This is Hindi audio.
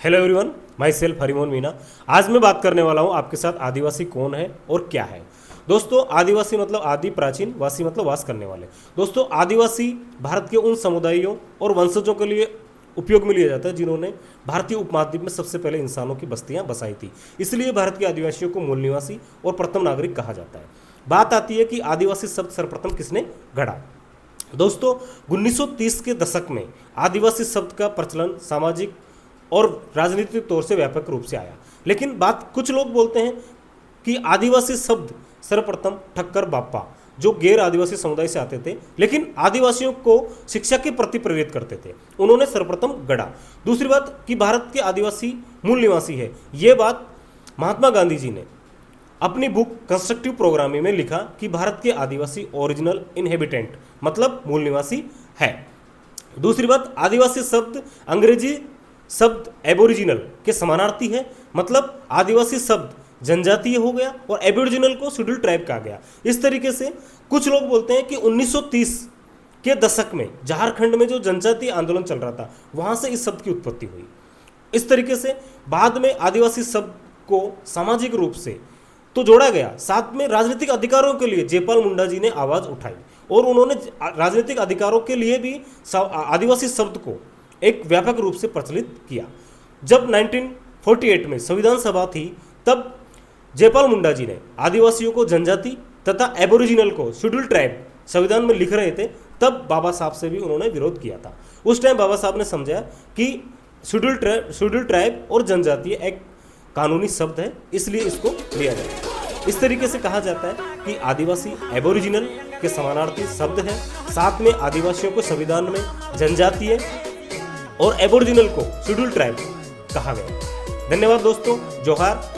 Hello everyone, my self Harimohan Meena. आज मैं बात करने वाला हूँ आपके साथ आदिवासी कौन है और क्या है। दोस्तों, आदिवासी मतलब आदि, प्राचीन, वासी मतलब वास करने वाले। दोस्तों, आदिवासी भारत के उन समुदायों और वंशजों के लिए उपयोग में लिया जाता है जिन्होंने भारतीय उपमहाद्वीप में सबसे पहले इंसानों की बस्तियां बसाई थी। इसलिए भारत के आदिवासियों को मूल निवासी और प्रथम नागरिक कहा जाता है। बात आती है कि आदिवासी शब्द सर्वप्रथम किसने गढ़ा। दोस्तों, 1930 के दशक में आदिवासी शब्द का प्रचलन सामाजिक और राजनीतिक तौर से व्यापक रूप से आया। लेकिन बात कुछ लोग बोलते हैं कि आदिवासी शब्द सर्वप्रथम ठक्कर बाप्पा, जो गैर आदिवासी समुदाय से आते थे लेकिन आदिवासियों को शिक्षा के प्रति प्रेरित करते थे, उन्होंने सर्वप्रथम गढ़ा। दूसरी बात कि भारत के आदिवासी मूल निवासी है, ये बात महात्मा गांधी जी ने अपनी बुक कंस्ट्रक्टिव प्रोग्रामिंग में लिखा कि भारत के आदिवासी ओरिजिनल इनहेबिटेंट मतलब मूल निवासी है। दूसरी बात, आदिवासी शब्द अंग्रेजी शब्द एबोरिजिनल के समानार्थी है, मतलब आदिवासी शब्द जनजातीय हो गया और एबोरिजिनल को शेड्यूल ट्राइब कहा गया। इस तरीके से कुछ लोग बोलते हैं कि 1930 के दशक में झारखंड में जो जनजातीय आंदोलन चल रहा था, वहां से इस शब्द की उत्पत्ति हुई। इस तरीके से बाद में आदिवासी शब्द को सामाजिक रूप से तो जोड़ा गया, साथ में राजनीतिक अधिकारों के लिए जयपाल मुंडा जी ने आवाज उठाई और उन्होंने राजनीतिक अधिकारों के लिए भी आदिवासी शब्द को एक व्यापक रूप से प्रचलित किया। जब 1948 में संविधान सभा थी, तब जयपाल मुंडा जी ने आदिवासियों को जनजाति तथा एबोरिजिनल को शेड्यूल ट्राइब संविधान में लिख रहे थे, तब बाबा साहब से भी उन्होंने विरोध किया था। उस टाइम बाबा साहब ने समझा कि शेड्यूल ट्राइब और जनजातीय एक कानूनी शब्द है, इसलिए इसको लिया जाए। इस तरीके से कहा जाता है कि आदिवासी एबोरिजिनल के समानार्थी शब्द है, साथ में आदिवासियों को संविधान में जनजातीय और एबोरिजिनल को शेड्यूल ट्राइब कहा गया। धन्यवाद दोस्तों, जोहार।